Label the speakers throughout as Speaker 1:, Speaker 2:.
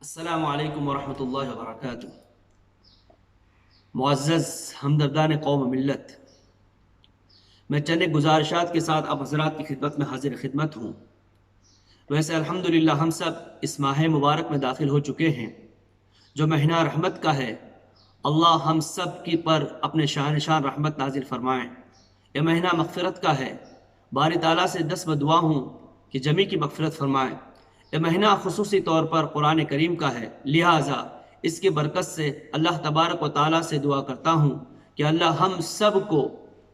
Speaker 1: السلام علیکم ورحمۃ اللہ وبرکاتہ۔ معزز ہمدردان قوم ملت، میں چند گزارشات کے ساتھ آپ حضرات کی خدمت میں حاضر خدمت ہوں۔ ویسے الحمدللہ ہم سب اس ماہ مبارک میں داخل ہو چکے ہیں جو مہینہ رحمت کا ہے۔ اللہ ہم سب کی پر اپنے شان رحمت نازل فرمائیں۔ یہ مہینہ مغفرت کا ہے، باری تعالیٰ سے دست بدعا ہوں کہ جمیع کی مغفرت فرمائیں۔ یہ مہینہ خصوصی طور پر قرآن کریم کا ہے، لہٰذا اس کی برکت سے اللہ تبارک و تعالیٰ سے دعا کرتا ہوں کہ اللہ ہم سب کو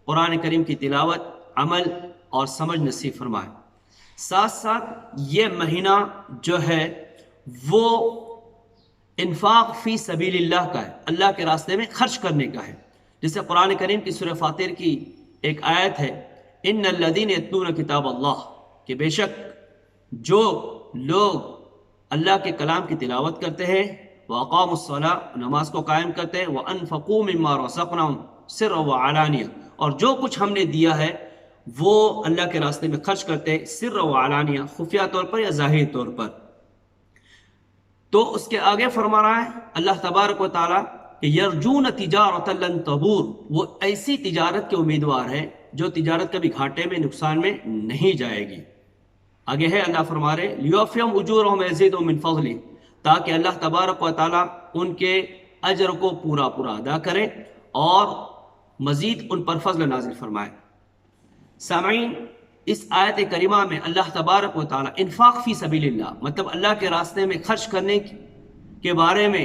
Speaker 1: قرآن کریم کی تلاوت، عمل اور سمجھ نصیب فرمائے۔ ساتھ ساتھ یہ مہینہ جو ہے وہ انفاق فی سبیل اللہ کا ہے، اللہ کے راستے میں خرچ کرنے کا ہے، جسے قرآن کریم کی سورہ فاطر کی ایک آیت ہے، ان الذین یتلون کتاب اللہ، کہ بے شک جو لوگ اللہ کے کلام کی تلاوت کرتے ہیں، وَأَقَامُوا الصَّلَاةَ، نماز کو قائم کرتے ہیں، وَأَنفَقُوا مِمَّا رَزَقْنَاهُمْ سِرًّا وَعَلَانِيَةً، اور جو کچھ ہم نے دیا ہے وہ اللہ کے راستے میں خرچ کرتے ہیں، سِرًّا وَعَلَانِيَةً، خفیہ طور پر یا ظاہری طور پر۔ تو اس کے آگے فرما رہا ہے اللہ تبارک و تعالیٰ کہ یرجون تجارۃ لن تبور، وہ ایسی تجارت کے امیدوار ہیں جو تجارت کبھی گھاٹے میں، نقصان میں نہیں جائے گی۔ آگے ہے اللہ فرما رہے لیوفیہم اجورہم ویزیدہم من فضلہ، تاکہ اللہ تبارک و تعالیٰ ان کے اجر کو پورا ادا کرے اور مزید ان پر فضل نازل فرمائے۔ سامعین، اس آیت کریمہ میں اللہ تبارک و تعالیٰ انفاق فی سبیل اللہ، مطلب اللہ کے راستے میں خرچ کرنے کے بارے میں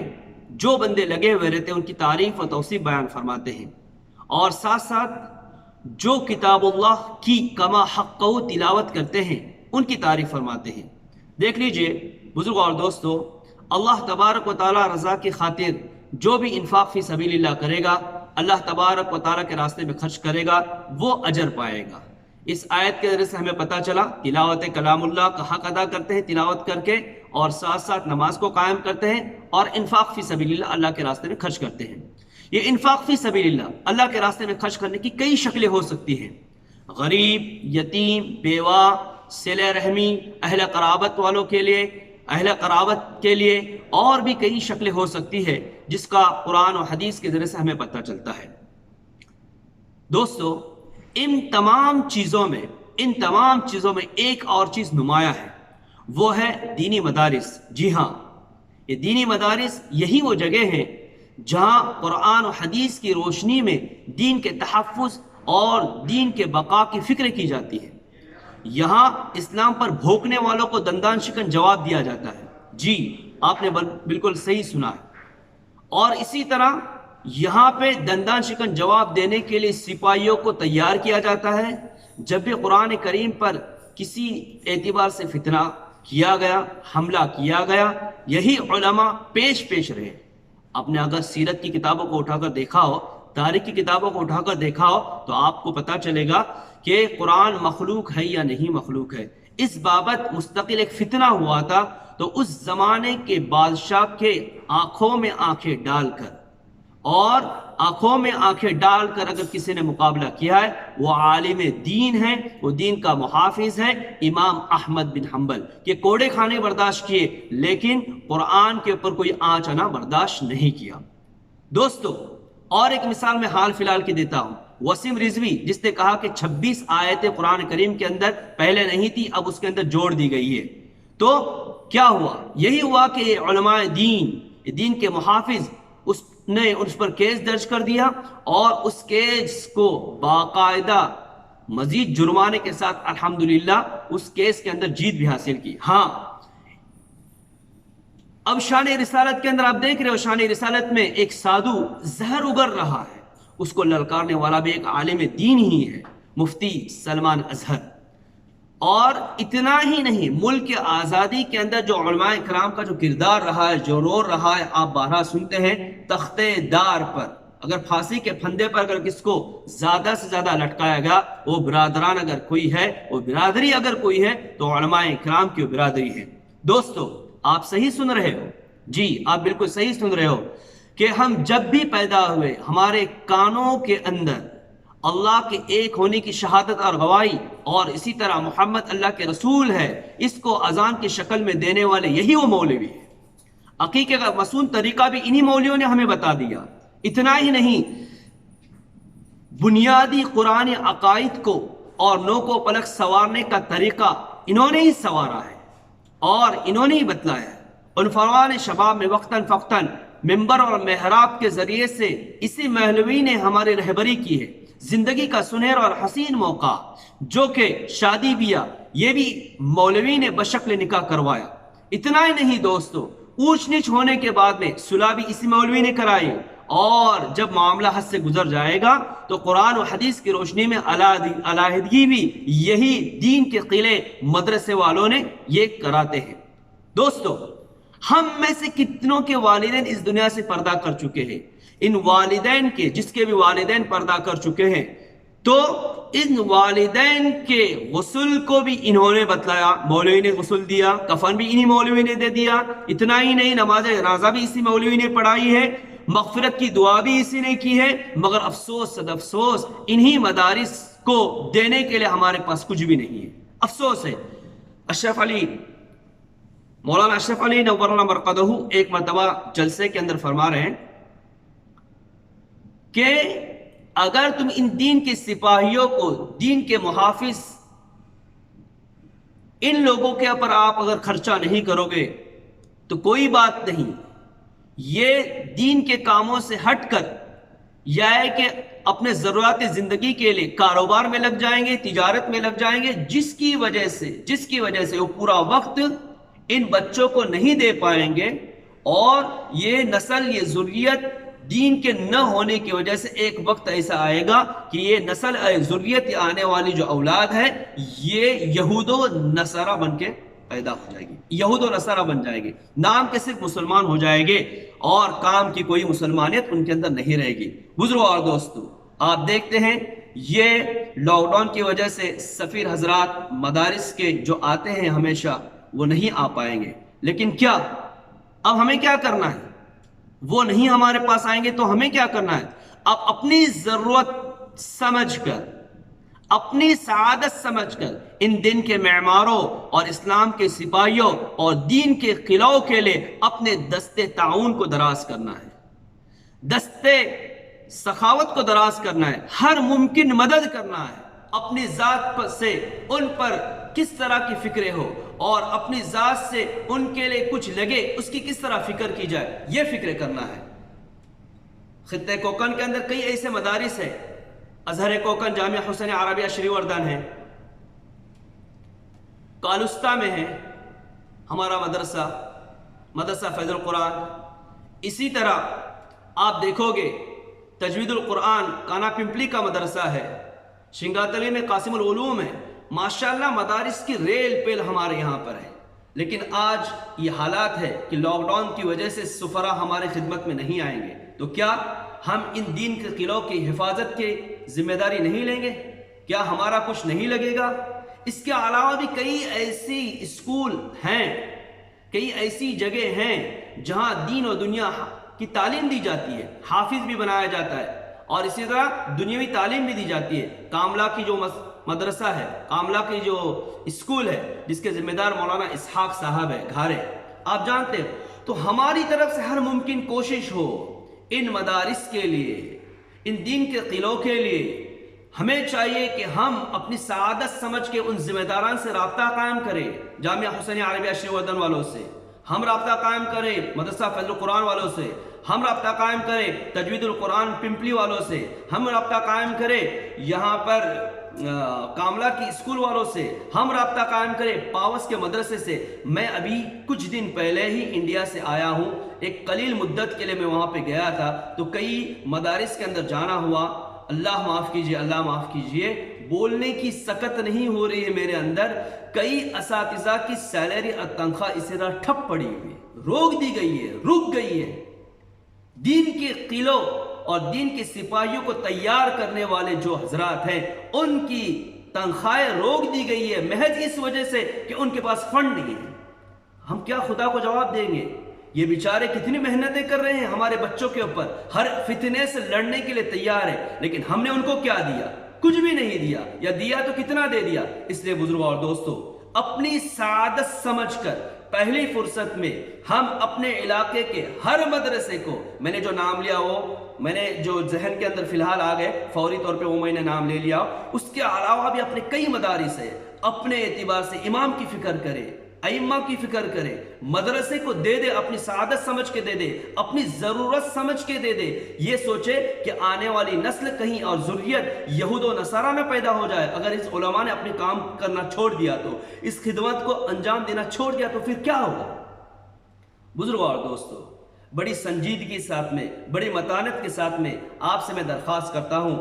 Speaker 1: جو بندے لگے ہوئے رہتے ہیں ان کی تعریف و توصیف بیان فرماتے ہیں، اور ساتھ ساتھ جو کتاب اللہ کی کما حق و تلاوت کرتے ہیں ان کی تعریف فرماتے ہیں۔ دیکھ لیجئے بزرگ اور دوستو، اللہ تبارک و تعالیٰ رضا کی خاطر جو بھی انفاق فی سبیل اللہ کرے گا، اللہ تبارک و تعالیٰ کے راستے میں خرچ کرے گا، وہ اجر پائے گا۔ اس آیت کے ذریعے سے ہمیں پتہ چلا تلاوت کلام اللہ کا حق ادا کرتے ہیں تلاوت کر کے، اور ساتھ ساتھ نماز کو قائم کرتے ہیں، اور انفاق فی سبیل اللہ اللہ کے راستے میں خرچ کرتے ہیں۔ یہ انفاق فی سبیل اللہ اللہ کے راستے میں خرچ کرنے کی کئی شکلیں ہو سکتی ہیں، غریب، یتیم، بیوہ، صلہ رحمی، اہل قرابت والوں کے لیے، اہل قرابت کے لیے، اور بھی کئی شکلیں ہو سکتی ہے جس کا قرآن و حدیث کے ذریعے سے ہمیں پتہ چلتا ہے۔ دوستو، ان تمام چیزوں میں ایک اور چیز نمایاں ہے، وہ ہے دینی مدارس۔ جی ہاں، یہ دینی مدارس یہی وہ جگہ ہیں جہاں قرآن و حدیث کی روشنی میں دین کے تحفظ اور دین کے بقا کی فکر کی جاتی ہے۔ یہاں اسلام پر بھوکنے والوں کو دندان شکن جواب دیا جاتا ہے۔ جی، آپ نے بالکل صحیح سنا ہے۔ اور اسی طرح یہاں پہ دندان شکن جواب دینے کے لیے سپاہیوں کو تیار کیا جاتا ہے۔ جب بھی قرآن کریم پر کسی اعتبار سے فتنہ کیا گیا، حملہ کیا گیا، یہی علماء پیش رہے۔ آپ نے اگر سیرت کی کتابوں کو اٹھا کر دیکھا ہو، تاریخ کی کتابوں کو اٹھا کر دیکھا ہو، تو آپ کو پتہ چلے گا کہ قرآن مخلوق ہے یا نہیں مخلوق ہے، اس بابت مستقل ایک فتنہ ہوا تھا۔ تو اس زمانے کے بادشاہ کے آنکھوں میں آنکھیں ڈال کر اگر کسی نے مقابلہ کیا ہے، وہ عالم دین ہے، وہ دین کا محافظ ہے، امام احمد بن حنبل، کہ کوڑے کھانے برداشت کیے لیکن قرآن کے اوپر کوئی آنچ آنا برداشت نہیں کیا۔ دوستو، اور ایک مثال میں حال فی الحال کی دیتا ہوں، وسیم رضوی، جس نے کہا کہ 26 آیتیں قرآن کریم کے اندر پہلے نہیں تھی، اب اس کے اندر جوڑ دی گئی ہے۔ تو کیا ہوا؟ یہی ہوا کہ علماء دین کے محافظ اس نے اس پر کیس درج کر دیا، اور اس کیس کو باقاعدہ مزید جرمانے کے ساتھ الحمدللہ اس کیس کے اندر جیت بھی حاصل کی۔ ہاں، اب شان رسالت کے اندر آپ دیکھ رہے ہو، شان رسالت میں ایک سادھو زہر اگر رہا ہے، اس کو للکارنے والا بھی ایک عالم دین ہی ہے، مفتی سلمان اظہر۔ اور اتنا ہی نہیں، ملک کی آزادی کے اندر جو علماء کرام کا جو کردار رہا ہے، جو رول رہا ہے، آپ بارہا سنتے ہیں، تختے دار پر اگر پھانسی کے پھندے پر اگر کس کو زیادہ سے زیادہ لٹکایا گیا، وہ برادران اگر کوئی ہے، وہ برادری اگر کوئی ہے، تو علماء کرام کی برادری ہے۔ دوستو، آپ صحیح سن رہے ہو، جی آپ بالکل صحیح سن رہے ہو کہ ہم جب بھی پیدا ہوئے، ہمارے کانوں کے اندر اللہ کے ایک ہونے کی شہادت اور گواہی، اور اسی طرح محمد اللہ کے رسول ہے، اس کو اذان کی شکل میں دینے والے یہی وہ مولوی ہیں۔ عقیقے کا مصون طریقہ بھی انہی مولویوں نے ہمیں بتا دیا۔ اتنا ہی نہیں، بنیادی قرآن عقائد کو اور نوک و پلک سنوارنے کا طریقہ انہوں نے ہی سنوارا ہے اور انہوں نے ہی بتلایا ہے۔ عنفوان شباب میں وقتاً فوقتاً ممبر اور محراب کے ذریعے سے اسی مولوی نے ہماری رہبری کی ہے۔ زندگی کا سنہرا اور حسین موقع جو کہ شادی بیاہ، یہ بھی مولوی نے بشکل نکاح کروایا۔ اتنا ہی نہیں دوستو، اونچ نیچ ہونے کے بعد میں صلح بھی اسی مولوی نے کرائی، اور جب معاملہ حد سے گزر جائے گا تو قرآن و حدیث کی روشنی میں علیحدگی بھی یہی دین کے قلعے مدرسے والوں نے یہ کراتے ہیں۔ دوستو، ہم میں سے کتنوں کے والدین اس دنیا سے پردہ کر چکے ہیں؟ ان والدین کے، جس کے بھی والدین پردہ کر چکے ہیں، تو ان والدین کے غسل کو بھی انہوں نے بتلایا، مولوی نے غسل دیا، کفن بھی انہی مولوی نے دے دیا۔ اتنا ہی نہیں، نماز جنازہ بھی اسی مولوی نے پڑھائی ہے، مغفرت کی دعا بھی اسی نے کی ہے، مگر افسوس صد افسوس انہی مدارس کو دینے کے لیے ہمارے پاس کچھ بھی نہیں ہے۔ افسوس ہے۔ اشرف علی، مولانا اشرف علی نور اللہ مرقدہ ایک مرتبہ جلسے کے اندر فرما رہے ہیں کہ اگر تم ان دین کے سپاہیوں کو، دین کے محافظ، ان لوگوں کے اوپر آپ اگر خرچہ نہیں کرو گے تو کوئی بات نہیں، یہ دین کے کاموں سے ہٹ کر یا ہے کہ اپنے ضروریات زندگی کے لیے کاروبار میں لگ جائیں گے، تجارت میں لگ جائیں گے، جس کی وجہ سے وہ پورا وقت ان بچوں کو نہیں دے پائیں گے، اور یہ نسل، یہ ذریت دین کے نہ ہونے کی وجہ سے ایک وقت ایسا آئے گا کہ یہ نسل ذریت آنے والی جو اولاد ہے یہ یہود و نصارہ بن کے پیدا ہو جائے گی، یہود و نصارہ بن جائے گی، نام کے صرف مسلمان ہو جائے گے اور کام کی کوئی مسلمانیت ان کے اندر نہیں رہے گی۔ بزرگوں اور دوستو، آپ دیکھتے ہیں یہ لاک ڈاؤن کی وجہ سے سفیر حضرات مدارس کے جو آتے ہیں ہمیشہ وہ نہیں آ پائیں گے، لیکن کیا اب ہمیں کیا کرنا ہے؟ وہ نہیں ہمارے پاس آئیں گے تو ہمیں کیا کرنا ہے؟ اب اپنی ضرورت سمجھ کر، اپنی سعادت سمجھ کر ان دین کے معماروں اور اسلام کے سپاہیوں اور دین کے قلعوں کے لیے اپنے دستے تعاون کو دراز کرنا ہے، دستے سخاوت کو دراز کرنا ہے، ہر ممکن مدد کرنا ہے، اپنی ذات سے ان پر کس طرح کی فکریں ہو اور اپنی ذات سے ان کے لیے کچھ لگے اس کی کس طرح فکر کی جائے، یہ فکر کرنا ہے۔ خطہ کوکن کے اندر کئی ایسے مدارس ہیں، ازہر کوکن جامعہ حسین عربیہ شری وردن ہے، کالوستا میں ہے ہمارا مدرسہ فیض القرآن، اسی طرح آپ دیکھو گے تجوید القرآن کانا پمپلی کا مدرسہ ہے، شنگاتلی میں قاسم العلوم ہے۔ ماشاءاللہ مدارس کی ریل پیل ہمارے یہاں پر ہے، لیکن آج یہ حالات ہے کہ لاک ڈاؤن کی وجہ سے سفراء ہمارے خدمت میں نہیں آئیں گے، تو کیا ہم ان دین کے قلعوں کی حفاظت کی ذمہ داری نہیں لیں گے؟ کیا ہمارا کچھ نہیں لگے گا؟ اس کے علاوہ بھی کئی ایسی اسکول ہیں، کئی ایسی جگہ ہیں جہاں دین و دنیا کی تعلیم دی جاتی ہے، حافظ بھی بنایا جاتا ہے، اور اسی طرح دنیاوی تعلیم بھی دی جاتی ہے۔ کاملہ کی جو مدرسہ ہے، کاملہ کی جو اسکول ہے جس کے ذمہ دار مولانا اسحاق صاحب ہے گھارے، آپ جانتے ہیں، تو ہماری طرف سے ہر ممکن کوشش ہو ان مدارس کے لیے، ان دین کے قلعوں کے لیے۔ ہمیں چاہیے کہ ہم اپنی سعادت سمجھ کے ان ذمہ داران سے رابطہ قائم کریں، جامعہ حسین عربیہ شری وردن والوں سے ہم رابطہ قائم کریں، مدرسہ فیض القرآن والوں سے ہم رابطہ قائم کریں، تجوید القرآن پمپلی والوں سے ہم رابطہ قائم کریں، یہاں پر کاملہ کی اسکول والوں سے ہم رابطہ قائم کریں، پاوس کے مدرسے سے۔ میں ابھی کچھ دن پہلے ہی انڈیا سے آیا ہوں، ایک قلیل مدت کے لیے میں وہاں پہ گیا تھا، تو کئی مدارس کے اندر جانا ہوا۔ اللہ معاف کیجئے، اللہ معاف کیجئے، بولنے کی سکت نہیں ہو رہی ہے میرے اندر۔ کئی اساتذہ کی سیلری اور تنخواہ اسی طرح ٹھپ پڑی ہوئی، روک دی گئی ہے، رک گئی ہے۔ دین کے قلعوں اور دین کے سپاہیوں کو تیار کرنے والے جو حضرات ہیں ان کی تنخواہیں روک دی گئی ہے، محض اس وجہ سے کہ ان کے پاس فنڈ نہیں ہے۔ ہم کیا خدا کو جواب دیں گے؟ یہ بیچارے کتنی محنتیں کر رہے ہیں ہمارے بچوں کے اوپر، ہر فتنے سے لڑنے کے لیے تیار ہے، لیکن ہم نے ان کو کیا دیا؟ کچھ بھی نہیں دیا، یا دیا تو کتنا دے دیا۔ اس لیے بزرگوں اور دوستو، اپنی سعادت سمجھ کر پہلی فرصت میں ہم اپنے علاقے کے ہر مدرسے کو، میں نے جو نام لیا وہ میں نے جو ذہن کے اندر فی الحال آ گئے فوری طور پہ وہ میں نے نام لے لیا، اس کے علاوہ بھی اپنے کئی مدارس ہے، اپنے اعتبار سے امام کی فکر کرے، ائمہ کی فکر کرے، مدرسے کو دے دے، اپنی سعادت سمجھ کے دے دے، اپنی ضرورت سمجھ کے دے دے، یہ سوچے کہ آنے والی نسل کہیں اور ذریت یہود و نصارہ نہ پیدا ہو جائے۔ اگر اس علماء نے اپنے کام کرنا چھوڑ دیا تو، اس خدمت کو انجام دینا چھوڑ دیا تو پھر کیا ہوگا؟ بزرگوں اور دوستو، بڑی سنجیدگی ساتھ میں، بڑی متانت کے ساتھ میں آپ سے میں درخواست کرتا ہوں،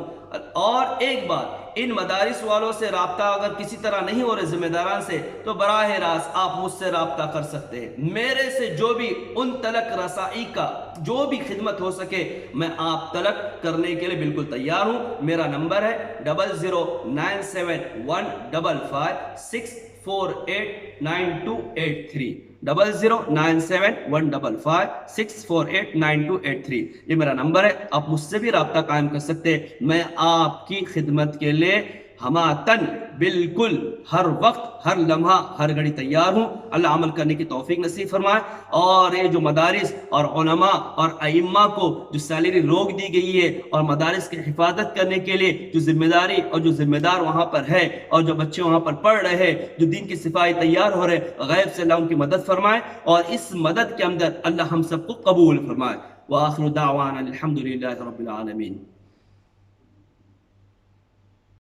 Speaker 1: اور ایک بات، ان مدارس والوں سے رابطہ اگر کسی طرح نہیں ہو رہے ذمہ داران سے، تو براہ راست آپ مجھ سے رابطہ کر سکتے ہیں۔ میرے سے جو بھی ان تلک رسائی کا جو بھی خدمت ہو سکے میں آپ تلک کرنے کے لیے بالکل تیار ہوں۔ میرا نمبر ہے 00971556489283 00971556489283 یہ میرا نمبر ہے، آپ مجھ سے بھی رابطہ قائم کر سکتے ہیں۔ میں آپ کی خدمت کے لیے ہماتن بالکل ہر وقت، ہر لمحہ، ہر گھڑی تیار ہوں۔ اللہ عمل کرنے کی توفیق نصیب فرمائے، اور یہ جو مدارس اور علماء اور ائمہ کو جو سیلری روک دی گئی ہے اور مدارس کی حفاظت کرنے کے لیے جو ذمہ داری اور جو ذمہ دار وہاں پر ہے، اور جو بچے وہاں پر پڑھ رہے ہیں، جو دین کی صفائی تیار ہو رہے، غیب سے اللہ ان کی مدد فرمائے، اور اس مدد کے اندر اللہ ہم سب کو قبول فرمائے۔ وآخر دعوانا الحمد للہ رب العالمین۔